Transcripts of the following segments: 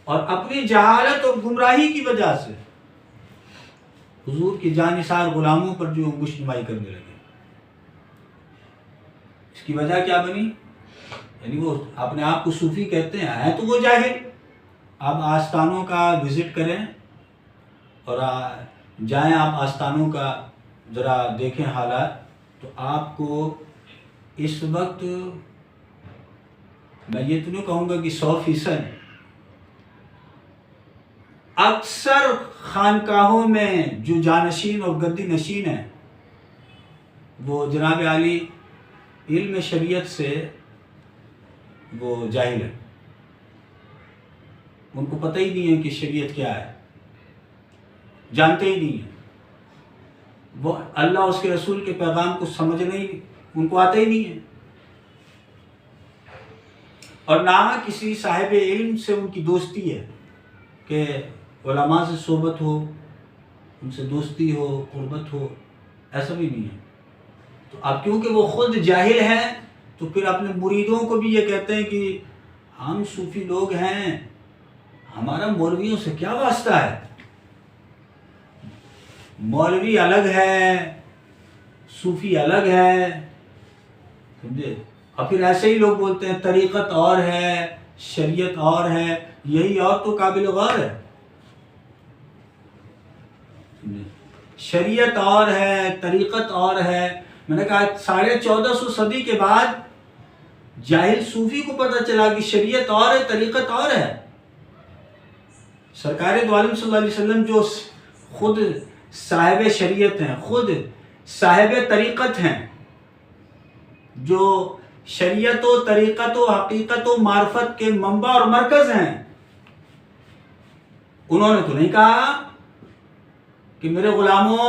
اور اپنی جہالت اور گمراہی کی وجہ سے حضور کی جانثار غلاموں پر جو انگشت نمائی کرنے لگے. اس کی وجہ کیا بنی؟ یعنی وہ اپنے آپ کو صوفی کہتے ہیں تو وہ جاہل. آپ آستانوں کا وزٹ کریں اور جائیں آپ آستانوں کا ذرا دیکھیں حالات، تو آپ کو اس وقت میں یہ تو نہیں کہوں گا کہ 100%، اکثر خانقاہوں میں جو جانشین اور گدی نشین ہیں وہ جناب عالی علم شریعت سے وہ جاہل ہیں. ان کو پتہ ہی نہیں ہے کہ شریعت کیا ہے، جانتے ہی نہیں ہیں. وہ اللہ اس کے رسول کے پیغام کو سمجھنا ہی ان کو آتا ہی نہیں ہے، اور نہ کسی صاحب علم سے ان کی دوستی ہے کہ علماء سے صحبت ہو، ان سے دوستی ہو، قربت ہو، ایسا بھی نہیں ہے. تو اب کیونکہ وہ خود جاہل ہیں تو پھر اپنے مریدوں کو بھی یہ کہتے ہیں کہ ہم صوفی لوگ ہیں، ہمارا مولویوں سے کیا واسطہ ہے، مولوی الگ ہے، صوفی الگ ہے، سمجھے. اور پھر ایسے ہی لوگ بولتے ہیں طریقت اور ہے، شریعت اور ہے. یہی اور تو قابل غور ہے. شریعت اور ہے، طریقت اور ہے. میں نے کہا 1450 صدی کے بعد جاہل صوفی کو پتہ چلا کہ شریعت اور ہے، طریقت اور ہے. سرکار دو عالم صلی اللہ علیہ وسلم جو خود صاحب شریعت ہیں، خود صاحب طریقت ہیں، جو شریعت و طریقت و حقیقت و معرفت کے منبع اور مرکز ہیں، انہوں نے تو نہیں کہا کہ میرے غلاموں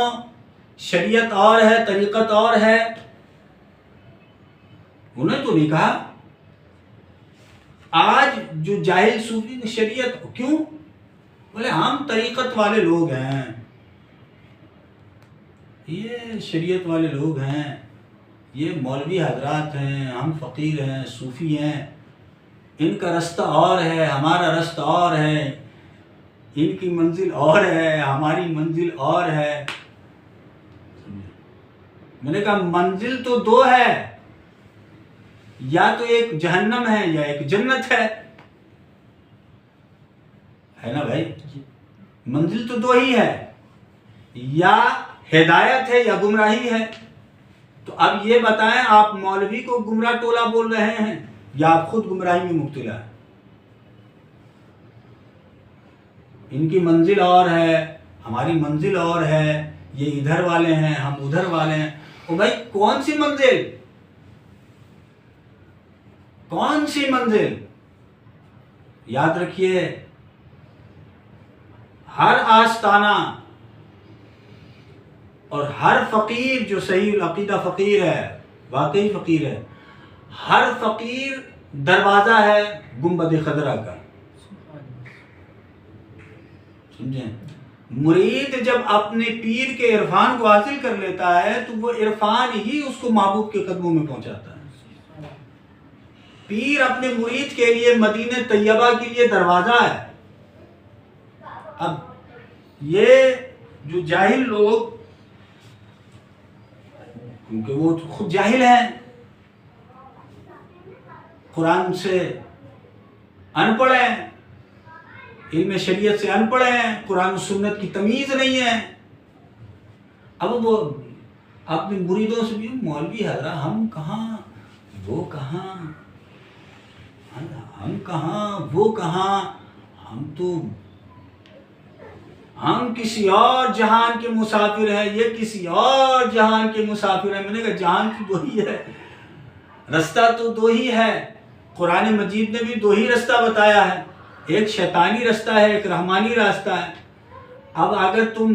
شریعت اور ہے، طریقت اور ہے. انہوں نے تو نہیں کہا. آج جو جاہل صوفی نے شریعت کیوں بولے ہم طریقت والے لوگ ہیں، یہ شریعت والے لوگ ہیں، یہ مولوی حضرات ہیں، ہم فقیر ہیں، صوفی ہیں، ان کا رستہ اور ہے، ہمارا رستہ اور ہے، ان کی منزل اور ہے، ہماری منزل اور ہے. میں نے کہا منزل تو دو ہے، یا تو ایک جہنم ہے یا ایک جنت ہے نا بھائی. منزل تو دو ہی ہے، یا ہدایت ہے یا گمراہی ہے. تو اب یہ بتائیں آپ مولوی کو گمراہ ٹولہ بول رہے ہیں یا آپ خود گمراہی میں مبتلا ہیں. ان کی منزل اور ہے، ہماری منزل اور ہے، یہ ادھر والے ہیں، ہم ادھر والے ہیں. او بھائی کون سی منزل، کون سی منزل؟ یاد رکھیے ہر آستانہ اور ہر فقیر جو صحیح العقیدہ فقیر ہے، واقعی فقیر ہے، ہر فقیر دروازہ ہے گنبد خضرا کا. سمجھیں؟ مرید جب اپنے پیر کے عرفان کو حاصل کر لیتا ہے تو وہ عرفان ہی اس کو محبوب کے قدموں میں پہنچاتا ہے. پیر اپنے مرید کے لیے مدینہ طیبہ کے لیے دروازہ ہے. اب یہ جو جاہل لوگ، کیونکہ وہ خود جاہل ہیں، قرآن سے ان پڑھ ہیں، علم شریعت سے ان پڑھ ہیں، قرآن و سنت کی تمیز نہیں ہے. اب وہ اپنے مریدوں سے بھی مولوی حضرات ہم کہاں وہ کہاں، ہم کہاں وہ کہاں، ہم کسی اور جہان کے مسافر ہیں، یہ کسی اور جہان کے مسافر ہیں. میں نے کہا جہان تو دو ہی ہے، رستہ تو دو ہی ہے. قرآن مجید نے بھی دو ہی رستہ بتایا ہے، ایک شیطانی رستہ ہے، ایک رحمانی راستہ ہے. اب اگر تم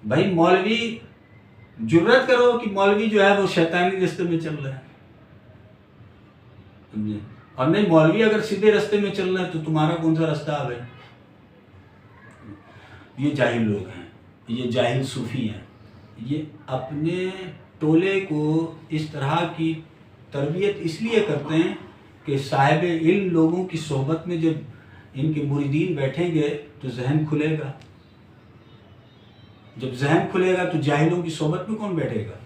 بھائی مولوی جرت کرو کہ مولوی جو ہے وہ شیطانی رستے میں چل رہا ہے، اور نہیں مولوی اگر سیدھے رستے میں چل رہا ہے تو تمہارا کون سا رستہ ہے بھائی؟ یہ جاہل لوگ ہیں، یہ جاہل صوفی ہیں. یہ اپنے ٹولے کو اس طرح کی تربیت اس لیے کرتے ہیں کہ صاحب علم لوگوں کی صحبت میں جب ان کے مریدین بیٹھیں گے تو ذہن کھلے گا. جب ذہن کھلے گا تو جاہلوں کی صحبت میں کون بیٹھے گا؟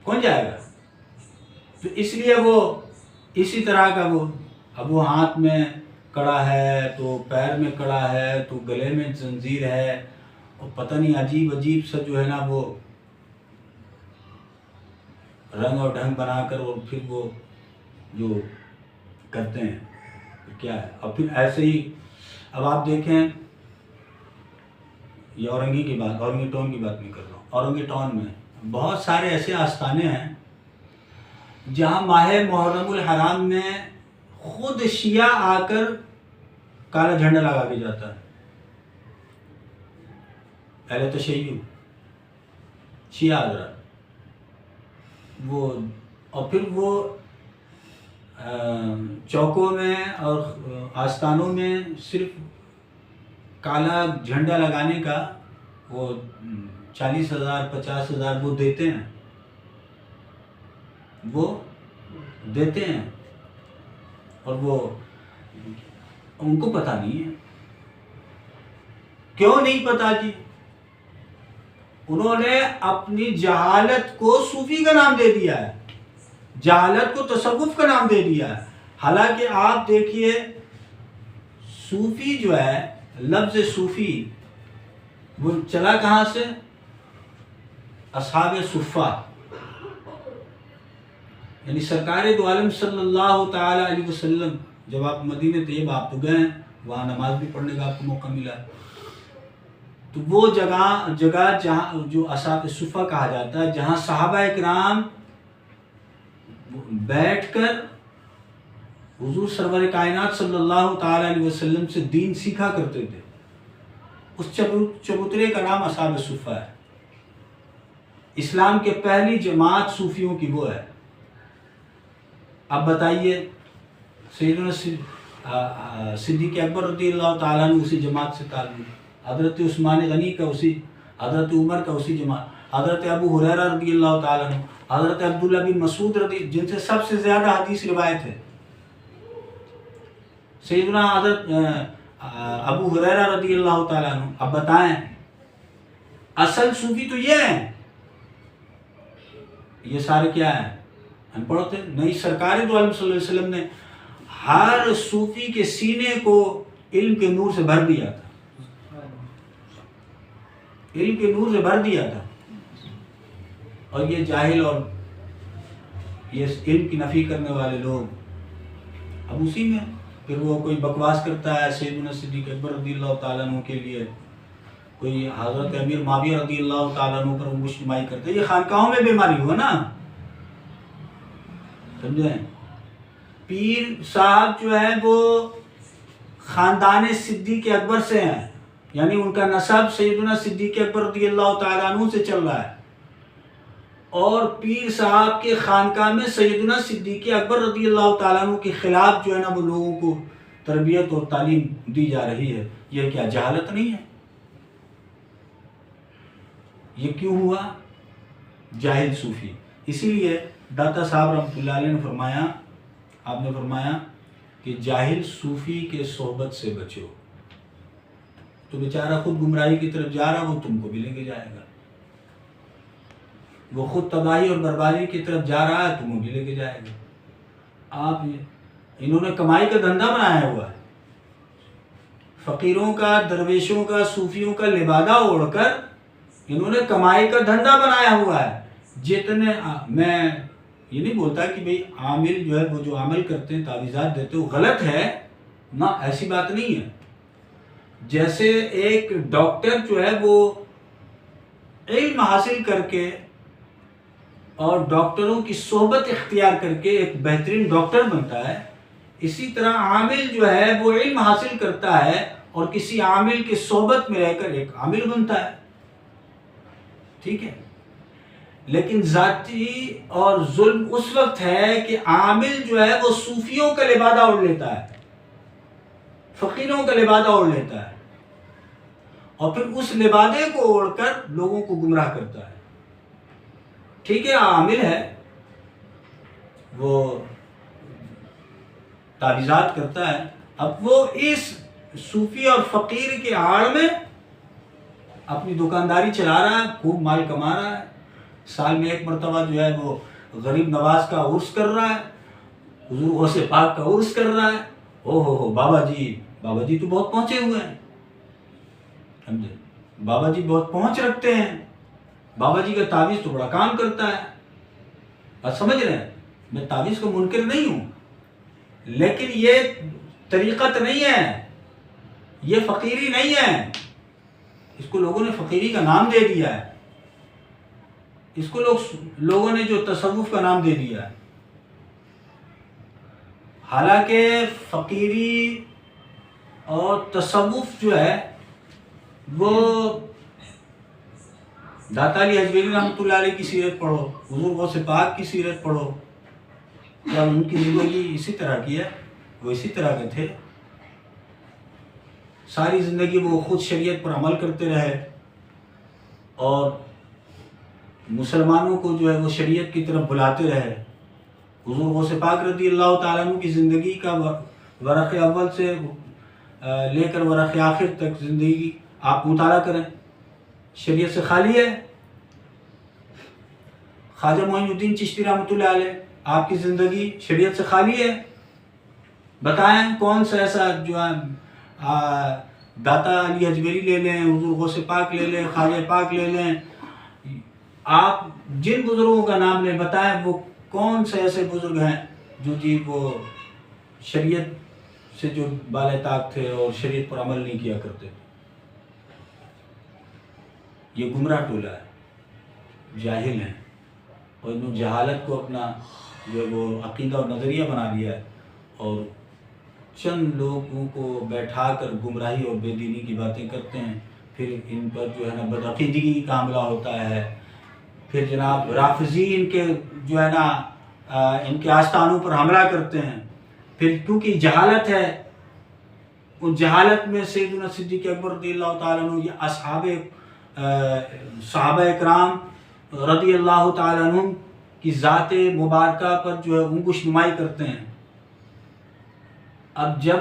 کون جائے گا؟ تو اس لیے وہ اسی طرح کا اب وہ ہاتھ میں کڑا ہے تو پیر میں کڑا ہے تو گلے میں زنجیر ہے اور پتہ نہیں عجیب عجیب سا جو ہے نا وہ رنگ اور ڈھنگ بنا کر اور پھر وہ جو کرتے ہیں کیا ہے. اور پھر ایسے ہی اب آپ دیکھیں یہ اورنگی کی بات، اورنگی ٹون کی بات نہیں کر رہا ہوں. اورنگی ٹون میں بہت سارے ایسے آستانے ہیں جہاں ماہ محرم الحرام میں خود شیعہ آ کر کالا جھنڈا لگا کے جاتا ہے. اہل تشیع شیعہ حضرات وہ، اور پھر وہ چوکوں میں اور آستانوں میں صرف کالا جھنڈا لگانے کا وہ 40,000 50,000 وہ دیتے ہیں، اور وہ ان کو پتہ نہیں ہے. کیوں نہیں پتہ جی؟ انہوں نے اپنی جہالت کو صوفی کا نام دے دیا ہے، جہالت کو تصوف کا نام دے دیا ہے. حالانکہ آپ دیکھیے صوفی جو ہے، لفظ صوفی وہ چلا کہاں سے؟ اصحاب صفہ، یعنی سرکار دو عالم صلی اللہ تعالی علیہ وسلم جب آپ مدینہ طیبہ آپ تو گئے ہیں، وہاں نماز بھی پڑھنے کا آپ کو موقع ملا، تو وہ جگہ جہاں جو اصحاب صفہ کہا جاتا ہے، جہاں صحابہ اکرام بیٹھ کر حضور سرور کائنات صلی اللہ تعالی علیہ وسلم سے دین سیکھا کرتے تھے. اس چبوترے کا نام اصحاب صفہ ہے. اسلام کے پہلی جماعت صوفیوں کی وہ ہے. اب بتائیے سیدنا صدیق اکبر رضی اللہ تعالیٰ عنہ اسی جماعت سے تعلق، حضرت عثمان غنی کا اسی، حضرت عمر کا اسی جماعت، حضرت ابو ہریرہ رضی اللہ تعالیٰ عنہ، حضرت عبداللہ بن مسعود رضی، جن سے سب سے زیادہ حدیث روایت ہے، سیدنا حضرت ابو ہریرہ رضی اللہ تعالیٰ عنہ. اب بتائیں اصل صوفی تو یہ ہیں، یہ سارے کیا ہیں؟ ہم پڑھتے نہیں. سرکار دو عالم صلی اللہ علیہ وسلم نے ہر صوفی کے سینے کو علم کے نور سے بھر دیا تھا، علم کے نور سے بھر دیا تھا. اور یہ جاہل اور یہ علم کی نفی کرنے والے لوگ اب اسی میں پھر وہ کوئی بکواس کرتا ہے سیدنا صدیق اکبر رضی اللہ تعالیٰ عنہ کے لیے، کوئی حضرت امیر معاویہ رضی اللہ تعالیٰ عنہ پر مشتمائی کرتے. یہ خانقاہوں میں بیماری ہوا نا، سمجھیں. پیر صاحب جو ہے وہ خاندان صدیق اکبر سے ہیں، یعنی ان کا نسب سیدنا صدیق اکبر رضی اللہ تعالیٰ عنہ سے چل رہا ہے، اور پیر صاحب کے خانقاہ میں سیدنا صدیق اکبر رضی اللہ تعالیٰ عنہ کے خلاف جو ہے نا وہ لوگوں کو تربیت اور تعلیم دی جا رہی ہے. یہ کیا جہالت نہیں ہے؟ یہ کیوں ہوا؟ جاہل صوفی. اسی لیے داتا صاحب رحمۃ اللہ علیہ نے فرمایا، آپ نے فرمایا کہ جاہل صوفی کے صحبت سے بچو، تو بیچارہ خود گمراہی کی طرف جا رہا، وہ تم کو بھی لے کے جائے گا. وہ خود تباہی اور بربادی کی طرف جا رہا ہے، تمہیں بھی لے کے جائے گا. آپ انہوں نے کمائی کا دھندا بنایا ہوا ہے، فقیروں کا، درویشوں کا، صوفیوں کا لبادہ اوڑھ کر انہوں نے کمائی کا دھندا بنایا ہوا ہے. جتنے میں یہ نہیں بولتا کہ بھئی عامل جو ہے وہ جو عمل کرتے ہیں، تعویذات دیتے ہیں، وہ غلط ہے، نہ ایسی بات نہیں ہے. جیسے ایک ڈاکٹر جو ہے وہ علم حاصل کر کے اور ڈاکٹروں کی صحبت اختیار کر کے ایک بہترین ڈاکٹر بنتا ہے، اسی طرح عامل جو ہے وہ علم حاصل کرتا ہے اور کسی عامل کی صحبت میں رہ کر ایک عامل بنتا ہے. ٹھیک ہے. لیکن ذاتی اور ظلم اس وقت ہے کہ عامل جو ہے وہ صوفیوں کا لبادہ اوڑھ لیتا ہے، فقیروں کا لبادہ اوڑھ لیتا ہے، اور پھر اس لبادے کو اوڑھ کر لوگوں کو گمراہ کرتا ہے. ٹھیک ہے، عامل ہے، وہ تعویذات کرتا ہے، اب وہ اس صوفی اور فقیر کے آڑ میں اپنی دکانداری چلا رہا ہے، خوب مال کما رہا ہے، سال میں ایک مرتبہ جو ہے وہ غریب نواز کا عرس کر رہا ہے، حضور غوث پاک کا عرس کر رہا ہے. او ہو بابا جی تو بہت پہنچے ہوئے ہیں، سمجھے، بابا جی بہت پہنچ رکھتے ہیں، بابا جی کا تعویذ تو بڑا کام کرتا ہے. آپ سمجھ رہے ہیں، میں تعویذ کو منکر نہیں ہوں، لیکن یہ طریقت نہیں ہے، یہ فقیری نہیں ہے. اس کو لوگوں نے فقیری کا نام دے دیا ہے، اس کو لوگوں نے جو تصوف کا نام دے دیا ہے. حالانکہ فقیری اور تصوف جو ہے وہ داتا علی حجویری رحمۃ اللہ علیہ کی سیرت پڑھو، حضور غوث پاک کی سیرت پڑھو، کیا ان کی زندگی اسی طرح کی ہے؟ وہ اسی طرح کے تھے، ساری زندگی وہ خود شریعت پر عمل کرتے رہے اور مسلمانوں کو جو ہے وہ شریعت کی طرف بلاتے رہے. حضور غوث پاک رضی اللہ تعالیٰ عنہ کی زندگی کا ورق اول سے لے کر ورق آخر تک زندگی آپ مطالعہ کریں، شریعت سے خالی ہے. خواجہ معین الدین چشتی رحمۃ اللہ علیہ، آپ کی زندگی شریعت سے خالی ہے. بتائیں کون سا ایسا جو ہے داتا علی حجویری لے لیں، حضور غوث پاک لے لیں، خواجہ پاک لے لیں، آپ جن بزرگوں کا نام لیں، بتائیں وہ کون سے ایسے بزرگ ہیں جو وہ شریعت سے جو بالائے طاق تھے اور شریعت پر عمل نہیں کیا کرتے. یہ گمراہ ٹولہ ہے، جاہل ہیں، اور انہوں نے جہالت کو اپنا جو وہ عقیدہ اور نظریہ بنا لیا ہے اور چند لوگوں کو بیٹھا کر گمراہی اور بے دینی کی باتیں کرتے ہیں. پھر ان پر جو ہے نا بدعقیدگی کا حملہ ہوتا ہے. پھر جناب رافضی ان کے جو ہے نا ان کے آستانوں پر حملہ کرتے ہیں. پھر کیونکہ جہالت ہے، ان جہالت میں سیدنا صدیق اکبر رضی اللہ تعالیٰ عنہ یا صحابہ اکرام رضی اللہ تعالیٰ عنہ کی ذات مبارکہ پر جو ہے انگشت نمائی کرتے ہیں. اب جب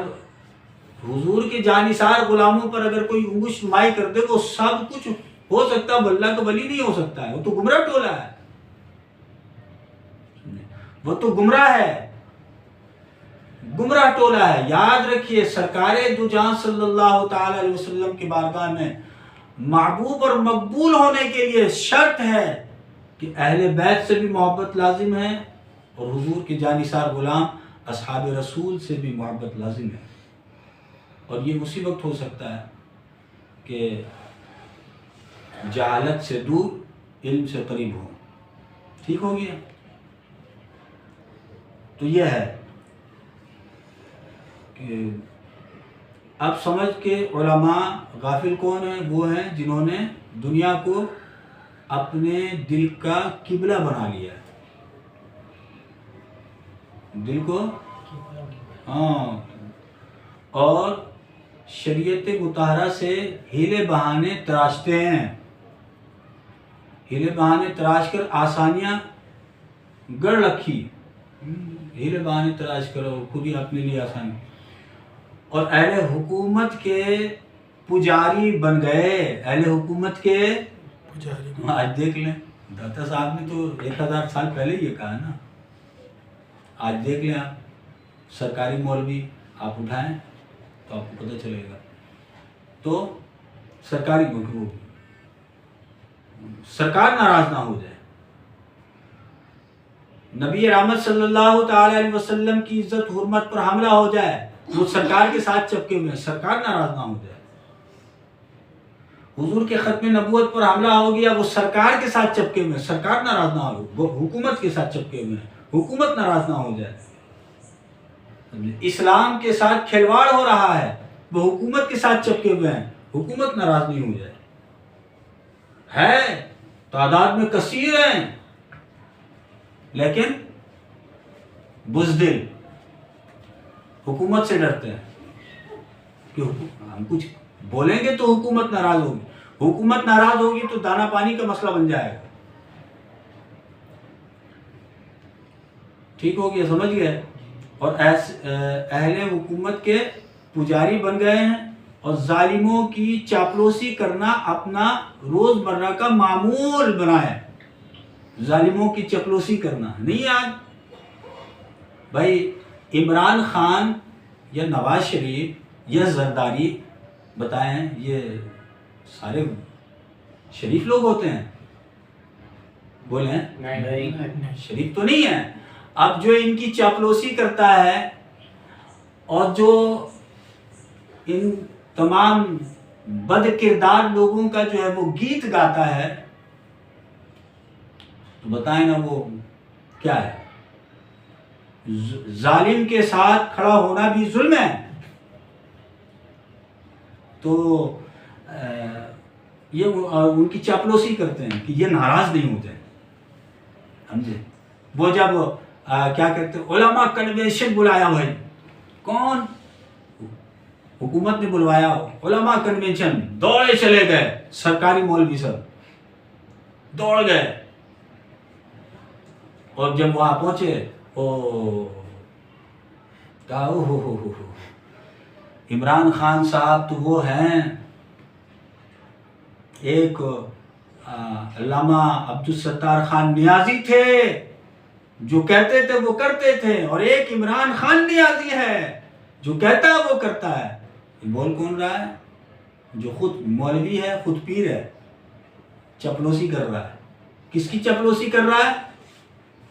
حضور کے جانثار غلاموں پر اگر کوئی انگشت نمائی کر دے تو سب کچھ ہو سکتا ہے، اللہ کا ولی نہیں ہو سکتا ہے. وہ تو گمراہ ٹولہ ہے، وہ تو گمراہ ہے، گمراہ ٹولہ ہے. یاد رکھیے، سرکار دو جہاں صلی اللہ تعالی علیہ وسلم کی بارگاہ میں محبوب اور مقبول ہونے کے لیے شرط ہے کہ اہل بیت سے بھی محبت لازم ہے اور حضور کے جانثار غلام اصحاب رسول سے بھی محبت لازم ہے. اور یہ اسی وقت ہو سکتا ہے کہ جہالت سے دور، علم سے قریب ہو. ٹھیک ہو گیا؟ تو یہ ہے کہ اب سمجھ کے علماء غافل کون ہیں؟ وہ ہیں جنہوں نے دنیا کو اپنے دل کا قبلہ بنا لیا ہے. دل کو اور شریعت مطہرہ سے ہیلے بہانے تراشتے ہیں. ہیلے بہانے تراش کر آسانیاں گڑ رکھی، ہیلے بہانے تراش کرو خود ہی اپنے لیے آسانی. اور اہل حکومت کے پجاری بن گئے، اہل حکومت کے پجاری. آج دیکھ لیں، داتا صاحب نے تو 1000 سال پہلے یہ کہا نا. آج دیکھ لیں آپ سرکاری مولوی آپ اٹھائیں تو آپ کو پتہ چلے گا. تو سرکاری مخلوق سرکار ناراض نہ ہو جائے، نبی رحمت صلی اللہ تعالی علیہ وسلم کی عزت حرمت پر حملہ ہو جائے، وہ سرکار کے ساتھ چپکے ہوئے ہیں، سرکار ناراض نہ ہو جائے. حضور کے ختم نبوت پر حملہ ہو گیا، وہ سرکار کے ساتھ چپکے ہوئے ہیں، سرکار ناراض نہ ہو. وہ حکومت کے ساتھ چپکے ہوئے ہیں، حکومت ناراض نہ ہو جائے. اسلام کے ساتھ کھلواڑ ہو رہا ہے، وہ حکومت کے ساتھ چپکے ہوئے ہیں، حکومت ناراض نہیں ہو جائے. ہے تعداد میں کثیر ہیں لیکن بزدل، حکومت سے ڈرتے ہیں کہ ہم کچھ بولیں گے تو حکومت ناراض ہوگی، حکومت ناراض ہوگی تو دانا پانی کا مسئلہ بن جائے گا. ٹھیک ہو گیا؟ سمجھ گئے؟ اور اہل حکومت کے پجاری بن گئے ہیں اور ظالموں کی چاپلوسی کرنا اپنا روزمرہ کا معمول بنا ہے. ظالموں کی چاپلوسی کرنا نہیں ہے آج. بھائی عمران خان یا نواز شریف یا زرداری بتائیں یہ سارے شریف لوگ ہوتے ہیں؟ بولیں نہیں. شریف تو نہیں ہے. اب جو ان کی چاپلوسی کرتا ہے اور جو ان تمام بد کردار لوگوں کا جو ہے وہ گیت گاتا ہے تو بتائیں نا وہ کیا ہے؟ ظالم کے ساتھ کھڑا ہونا بھی ظلم ہے. تو یہ ان کی چاپلوسی کرتے ہیں کہ یہ ناراض نہیں ہوتے ہیں. سمجھے؟ وہ جب کیا کہتے ہیں علماء کنونشن بلایا بھائی، کون؟ حکومت نے بلوایا علماء کنونشن، دوڑے چلے گئے سرکاری مولوی سب دوڑ گئے. اور جب وہاں پہنچے عمران خان صاحب تو وہ ہیں ایک علامہ عبدالستار خان نیازی تھے، جو کہتے تھے وہ کرتے تھے، اور ایک عمران خان نیازی ہے جو کہتا ہے وہ کرتا ہے. یہ بول کون رہا ہے؟ جو خود مولوی ہے، خود پیر ہے، چپلوسی کر رہا ہے. کس کی چپلوسی کر رہا ہے؟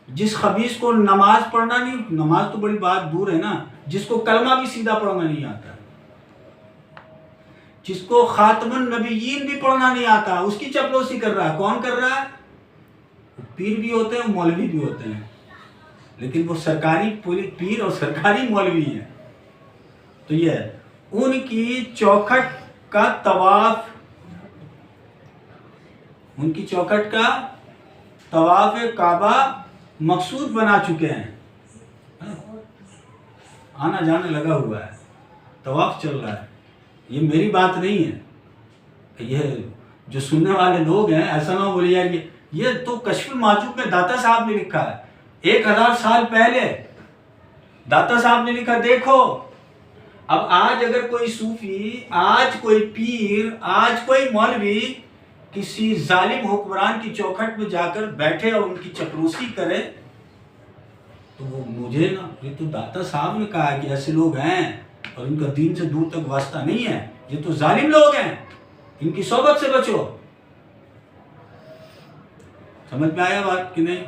جس خبیث کو نماز پڑھنا نہیں، نماز تو بڑی بات دور ہے نا، جس کو کلمہ بھی سیدھا پڑھنا نہیں آتا، جس کو خاتم النبیین بھی پڑھنا نہیں آتا، اس کی چپلوسی کر رہا ہے. کون کر رہا ہے؟ پیر بھی ہوتے ہیں، مولوی بھی ہوتے ہیں، لیکن وہ سرکاری پیر اور سرکاری مولوی ہیں. تو یہ ان کی چوکھٹ کا طواف، ان کی چوکھٹ کا طواف کعبہ مقصود بنا چکے ہیں. آنا جانے لگا ہوا ہے، طواف چل رہا ہے. یہ میری بات نہیں ہے. یہ جو سننے والے لوگ ہیں ایسا نہ بولے یار یہ تو کشف المحجوب میں داتا صاحب نے لکھا ہے 1000 سال پہلے. داتا صاحب نے لکھا، دیکھو اب آج اگر کوئی صوفی، آج کوئی پیر، آج کوئی مولوی کسی ظالم حکمران کی چوکھٹ میں جا کر بیٹھے اور ان کی چپلوسی کرے تو وہ مجھے نا، یہ تو داتا صاحب نے کہا ہے کہ ایسے لوگ ہیں اور ان کا دین سے دور تک واسطہ نہیں ہے، یہ تو ظالم لوگ ہیں، ان کی صحبت سے بچو. سمجھ میں آیا بات کہ نہیں؟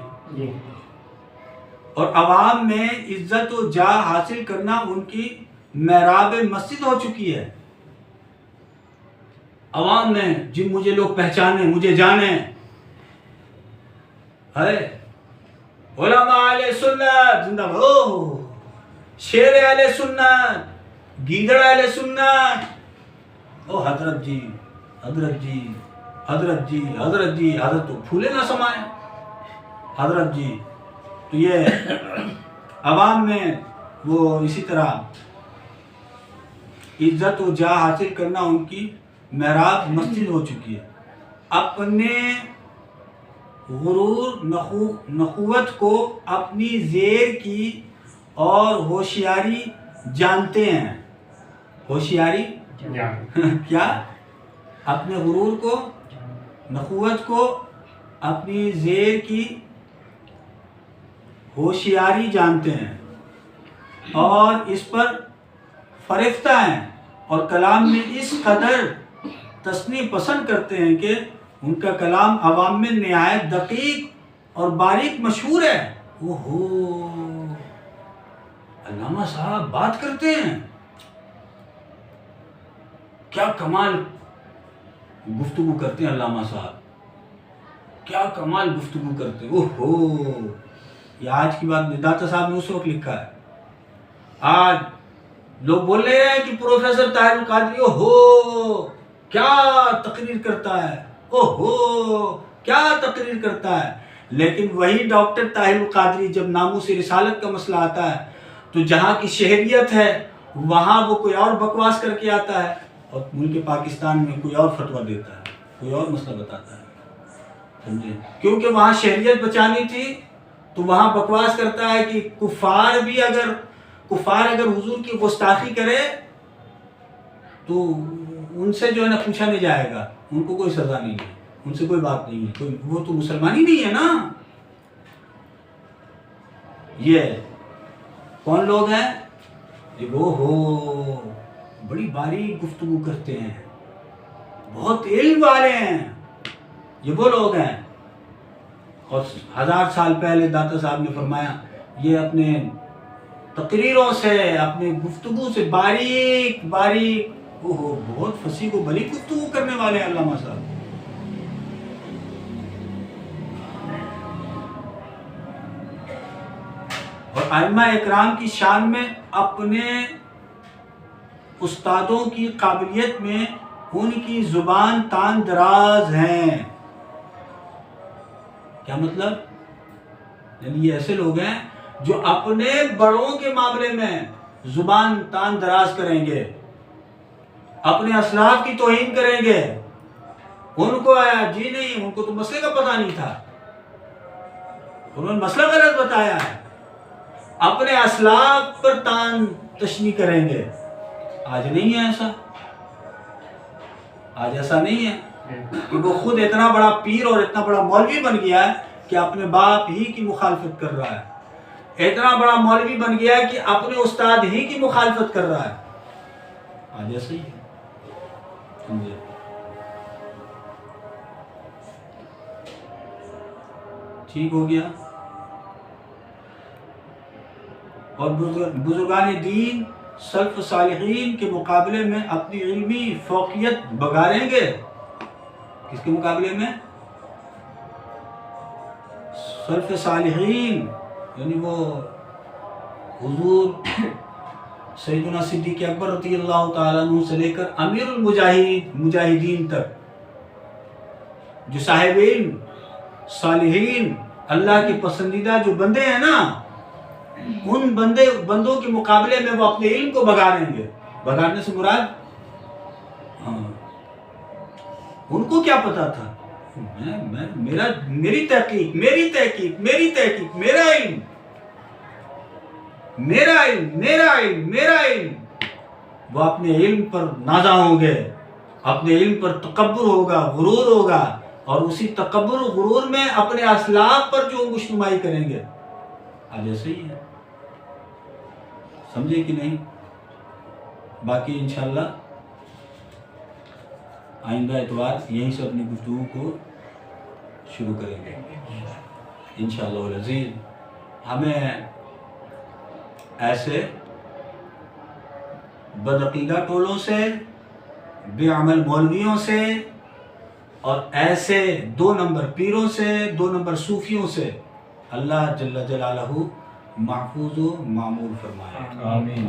اور عوام میں عزت و جاہ حاصل کرنا ان کی محراب مسجد ہو چکی ہے. عوام میں جن مجھے لوگ پہچانے، مجھے جانے، ہے علماء اہل سنت زندہ باد، شیر اہل سنت، گیدڑ اہل سنت، او حضرت جی، حضرت جی، حضرت جی، حضرت جی، حضرت تو پھولے نہ سمائے، حضرت جی. تو یہ عوام میں وہ اسی طرح عزت و جاہ حاصل کرنا ان کی محراب مسجد ہو چکی ہے. اپنے غرور نخوت کو اپنی زیر کی اور ہوشیاری جانتے ہیں. ہوشیاری کیا؟ اپنے غرور کو، نخوت کو اپنی زیر کی ہوشیاری جانتے ہیں اور اس پر فرفتہ ہیں، اور کلام میں اس قدر تصنیع پسند کرتے ہیں کہ ان کا کلام عوام میں نہایت دقیق اور باریک مشہور ہے. علامہ صاحب بات کرتے ہیں، کیا کمال گفتگو کرتے ہیں علامہ صاحب، کیا کمال گفتگو کرتے ہیں. یہ آج کی بات نہیں، داتا صاحب نے اس وقت لکھا ہے. آج لوگ بول رہے ہیں کہ پروفیسر طاہر القادری کیا تقریر کرتا ہے، کیا تقریر کرتا ہے. لیکن وہی ڈاکٹر طاہر القادری جب ناموس رسالت کا مسئلہ آتا ہے تو جہاں کی شہریت ہے وہاں وہ کوئی اور بکواس کر کے آتا ہے، اور ملک پاکستان میں کوئی اور فتویٰ دیتا ہے، کوئی اور مسئلہ بتاتا ہے. سمجھے؟ کیونکہ وہاں شہریت بچانی تھی تو وہاں بکواس کرتا ہے کہ کفار اگر حضور کی گستاخی کرے تو ان سے جو ہے نا پوچھا نہیں جائے گا، ان کو کوئی سزا نہیں ہے، ان سے کوئی بات نہیں ہے، کوئی وہ تو مسلمان ہی نہیں ہے نا۔ یہ کون لوگ ہیں؟ یہ وہ ہو بڑی باریک گفتگو کرتے ہیں، بہت علم والے ہیں، یہ وہ لوگ ہیں۔ اور 1000 سال پہلے داتا صاحب نے فرمایا یہ اپنے تقریروں سے، اپنے گفتگو سے باریک باریک بہت فصیح و بلیغ گفتگو کرنے والے علامہ صاحب۔ اور ائمہ اکرام کی شان میں اپنے استادوں کی قابلیت میں ان کی زبان تان دراز ہیں۔ کیا مطلب؟ یعنی یہ ایسے لوگ ہیں جو اپنے بڑوں کے معاملے میں زبان تان دراز کریں گے، اپنے اسلاف کی توہین کریں گے۔ ان کو آیا جی نہیں، ان کو تو مسئلے کا پتہ نہیں تھا، انہوں نے مسئلہ غلط بتایا ہے، اپنے اسلاف پر تان تشنیع کریں گے۔ آج نہیں ہے ایسا، آج ایسا نہیں ہے کہ وہ خود اتنا بڑا پیر اور اتنا بڑا مولوی بن گیا ہے کہ اپنے باپ ہی کی مخالفت کر رہا ہے، اتنا بڑا مولوی بن گیا ہے کہ اپنے استاد ہی کی مخالفت کر رہا ہے۔ آج ایسا ہی ہے، سمجھے؟ ٹھیک ہو گیا۔ اور بزرگان دین سلف صالحین کے مقابلے میں اپنی علمی فوقیت بگاریں گے۔ کس کے مقابلے میں؟ سلف صالحین، یعنی وہ حضور سیدنا صدیق اکبر رضی اللہ تعالیٰ عنہ سے لے کر امیر المجاہدین تک، جو صاحب علم صالحین اللہ کے پسندیدہ جو بندے ہیں نا، ان بندوں کے مقابلے میں وہ اپنے علم کو بگاریں گے۔ بگارنے سے مراد ان کو کیا پتا تھا؟ میری تحقیق، میرا علم، وہ اپنے علم پر نازا ہوں گے، اپنے علم پر تکبر ہوگا، غرور ہوگا، اور اسی تکبر و غرور میں اپنے اسلاف پر جو انگشت کریں گے۔ آج ایسے ہی ہے، سمجھے کہ نہیں؟ باقی انشاءاللہ آئندہ اتوار یہیں سے اپنی گفتگو کو شروع کریں گے انشاءاللہ العزیز۔ ہمیں ایسے بدعقیدہ ٹولوں سے، بے عمل مولویوں سے، اور ایسے 2 نمبر پیروں سے، 2 نمبر صوفیوں سے اللہ جل جلالہ محفوظ و معمور فرمائے۔ آمین۔